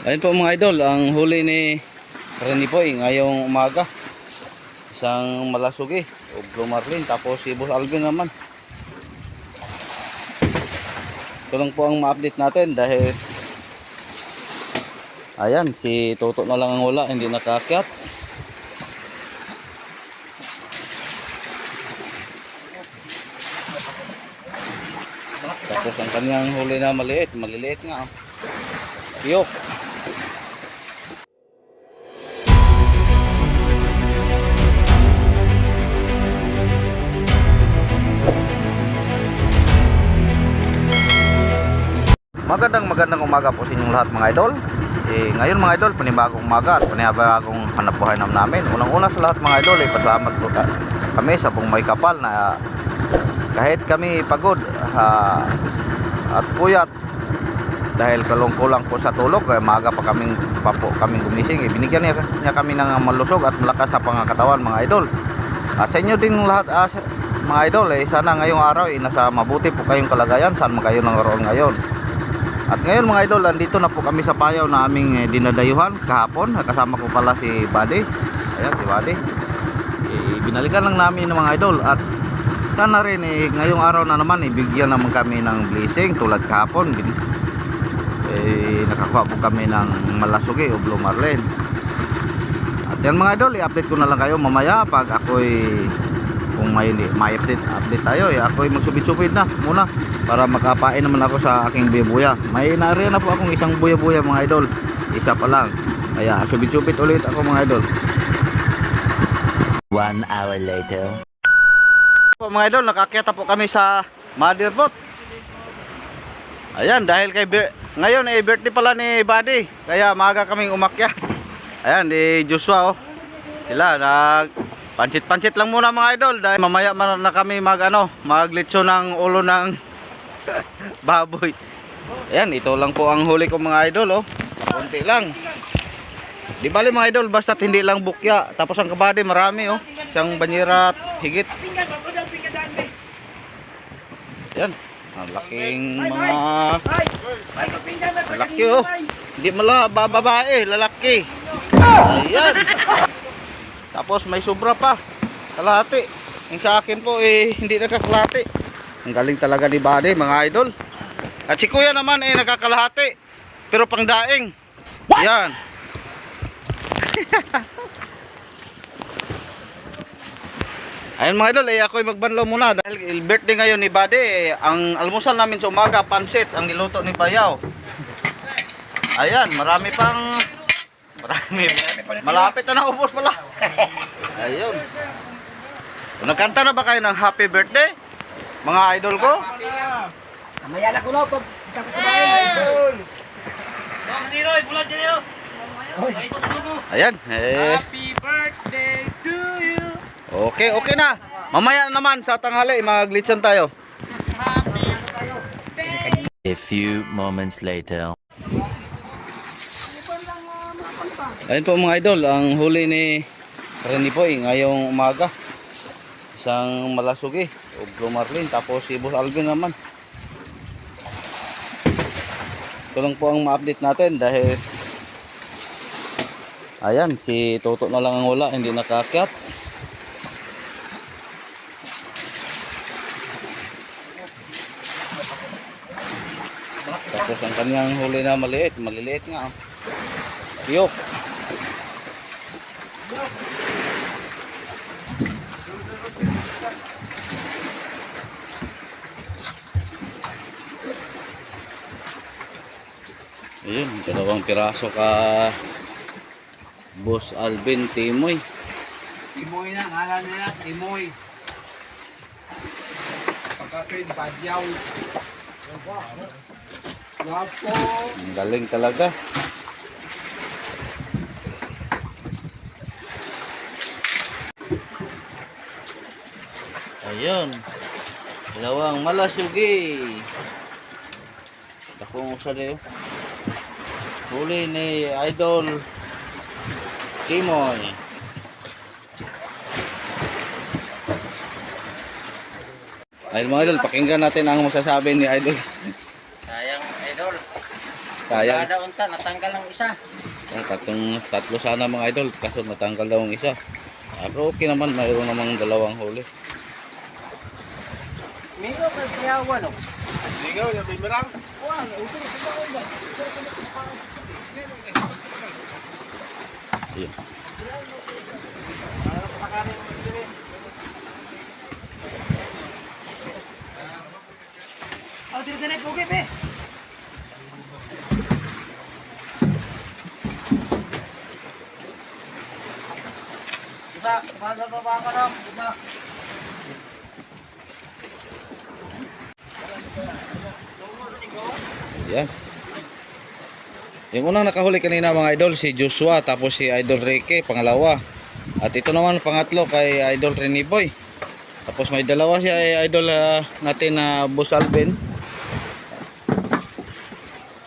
Ayun po mga idol, ang huli ni Rene Poy ngayong umaga. Isang malasugi o Blue Marlin, tapos si Boss Alvin naman. Ito lang po ang ma-update natin dahil ayan, si Toto na lang ang wala, hindi nakaakyat. Tapos ang kanyang huli na maliliit nga. Piyok. Magandang umaga po sa inyong lahat mga idol. Ngayon mga idol, panibagong umaga at panibagong hanapbuhay namin. Unang-una sa lahat mga idol, pasalamat po kami sa buong may kapal na kahit kami pagod at puyat dahil kulang po sa tulog, maaga pa kaming gumising. Binigyan niya kami ng malusog at malakas na pangangatawan mga idol. At sa inyo din lahat mga idol, sana ngayong araw nasa mabuti po kayong kalagayan saan man kayo nangaroon ngayon. At ngayon mga idol, andito na po kami sa payaw na aming dinadayuhan kahapon. Kasama ko pala si Buddy. Ayan si Buddy. Binalikan lang namin ng mga idol. At sana rin ngayong araw na naman bigyan naman kami ng blessing tulad kahapon. Nakakuha po kami ng malasugi o Blue Marlin. At yan mga idol, i-update ko na lang kayo mamaya pag ako'y kung may update tayo. Ako'y magsubid-subid na muna para makapain naman ako sa aking buya-buya. May naariyan na po akong isang buya-buya mga idol. Isa pa lang. Kaya subit-subit ulit ako mga idol. 1 hour later. Mga idol, nakakyata po kami sa Motherboard. Ayan, dahil ngayon birthday pala ni Buddy, kaya maaga kaming umakyat. Ayan, di Joshua sila pansit-pansit lang muna mga idol dahil mamaya na kami maglitso ng ulo ng baboy. Ayan, ito lang po ang huli ko mga idol konti lang. Di bali mga idol, basta hindi lang bukya. Tapos ang kabady marami isang banyera at higit. Ayan, ang laking mga lalaki hindi babae, lalaki. Ayan. Tapos may sobra pa, kalahati. Yung sa akin po hindi nakakalahati. Ang galing talaga ni Buddy mga idol. At si Kuya naman nakakalahati pero pang daing. Yan. Ayun mga idol, ako'y magbanlaw muna dahil birthday ngayon ni Buddy. Ang almusal namin sa umaga, pansit ang niluto ni Bayaw. Ayan, marami. Malapit na naubos pala. Ayun. Nagkanta na ba kayo ng happy birthday mga idol ko? Mamaya na ko na pag tapos na bayan. Ayan. Happy birthday to you. Okay na. Mamaya naman sa tanghali maglitson tayo. A few moments later. Ayun po mga idol, ang huli ni Rene Poy ngayong umaga. Isang malasugi o Blue Marlin, tapos si Boss Alvin naman. Ito lang po ang ma-update natin dahil ayan, si Toto na lang ang wala, hindi nakaakyat. Tapos ang kanyang huli na maliliit nga. Piyok. Ayun, dalawang piraso ka Boss Alvin Timoy. Timoy na, ngalan nila, Timoy. Pagkapin, Badyaw. Wapo. Ang galing talaga. Ayun, dalawang malasugi. Dakong usa dayo. Huli ni Idol Timoy. Ayun mga idol, pakinggan natin ang masasabi ni Idol. Sayang, idol. idol. Sayang. Kada unta, natanggal ng isa. Tatlo sana mga idol, kaso natanggal daw ang isa. Pero okay naman, mayroon namang dalawang huli. Mingo kay Piyawa, no? Ligaw, yung may mirang. Ayun. Oh, dito na po, Be. Isa, basa baba ka daw. Isa. Yan. Yung unang nakahuli kanina mga idol, si Joshua, tapos si Idol Ricky, pangalawa. At ito naman pangatlo kay Idol Reniboy. Tapos may dalawa si Idol natin na Boss Alvin.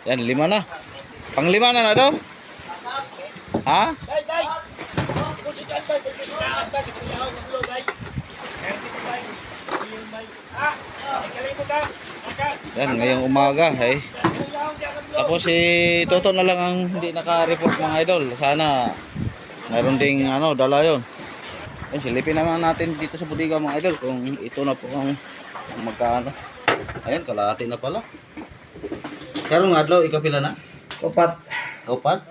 Yan, 5 na. Pang-5 na to? Ha? Yan, ngayong umaga tapos si Toto na lang ang hindi naka-report mga idol. Sana mayroon ding dala yun. Silipin naman natin dito sa bodega mga idol kung ito na po ang magkano. Ayan, kalahati na pala. Karong adlaw ikapila na? Upat. Upat?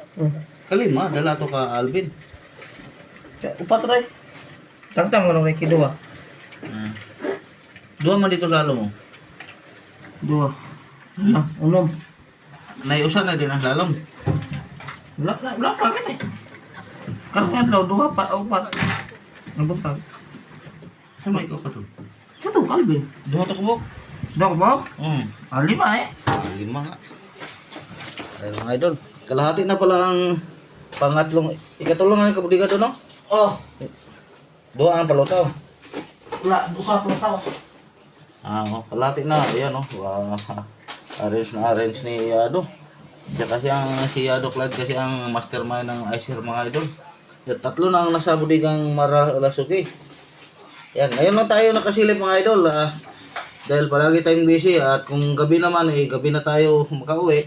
Kalima, dala to ka Alvin. Upat ray. Tangtang mo kay kiduwa. Dua man dito lalo mo. Dua. Unom. Naiusa na din ang lalong. Wala pa kan eh. Karong adlaw duha pa upat. Nabuntag. Saan may ikaw pa to? Kato Calvin. Duha to kubok? Dok mo? 5 Lima eh. nga. Ayun mga idol. Kalahati na pala ang pangatlong. Ikatulong na yung kabudika doon, no? Oh. Duha ang palutaw. Wala, usa pa tao. Kalahati na. Ayan, no? Arrange ni Yado. Siya kasi si Yado Clyde kasi ang mastermind ng Icer mga idol. Yan, 3 na ang nasa budigang Maralasuki. Yan, ngayon lang tayo nakasilip mga idol. Dahil palagi tayong busy at kung gabi naman gabi na tayo makauwi.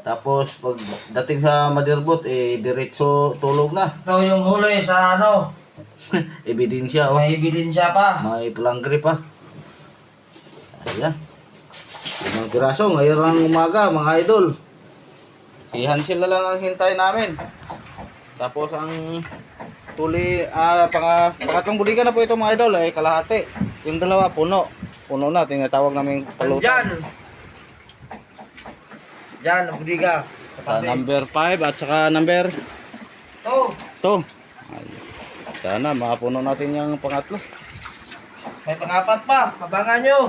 Tapos pag dating sa Madirbot diretso tulog na. Ito yung huli sa Ebidensya may ebidensya pa. May palangkri pa. Ayan. 5 piraso ngayon ang umaga mga idol. Si Hansel na lang ang hintay namin. Tapos ang tuli pangatlong budiga na po ito mga idol kalahati. Yung dalawa puno na tinatawag namin palutan. Diyan ang budiga. Sa number 5 at saka number 2. Sana mapuno natin yung pangatlo. May pangapat pa. Abangan nyo.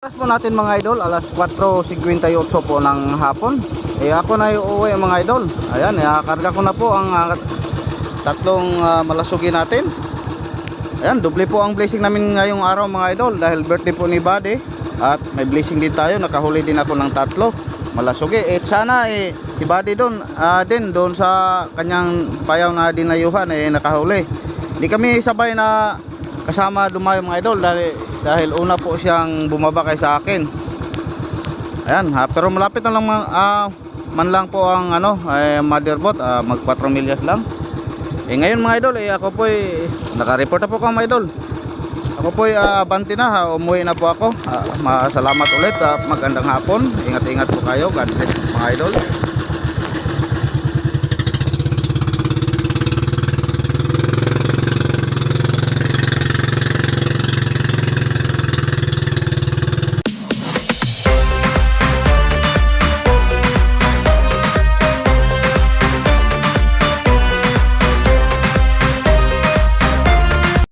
Oras po natin mga idol, alas 4:58 po ng hapon. Ako na uuwi mga idol. Ayan, karga ko na po ang tatlong malasugi natin. Ayan, doble po ang blessing namin ngayong araw mga idol dahil birthday po ni Buddy. At may blessing din tayo, nakahuli din ako ng tatlo malasugi. Sana si Buddy doon sa kanyang payaw na dinayuhan nakahuli. Hindi kami sabay na kasama dumayo mga idol dahil una po siyang bumaba kay sa akin. Ayan, pero malapit na lang man lang po ang motherboard, mag 4 milyas lang. Ngayon mga idol, ako po naka-report na po ako mga idol. Ako po abante na, umuwi na po ako. Salamat ulit, magandang hapon. Ingat-ingat po kayo. God bless mga idol.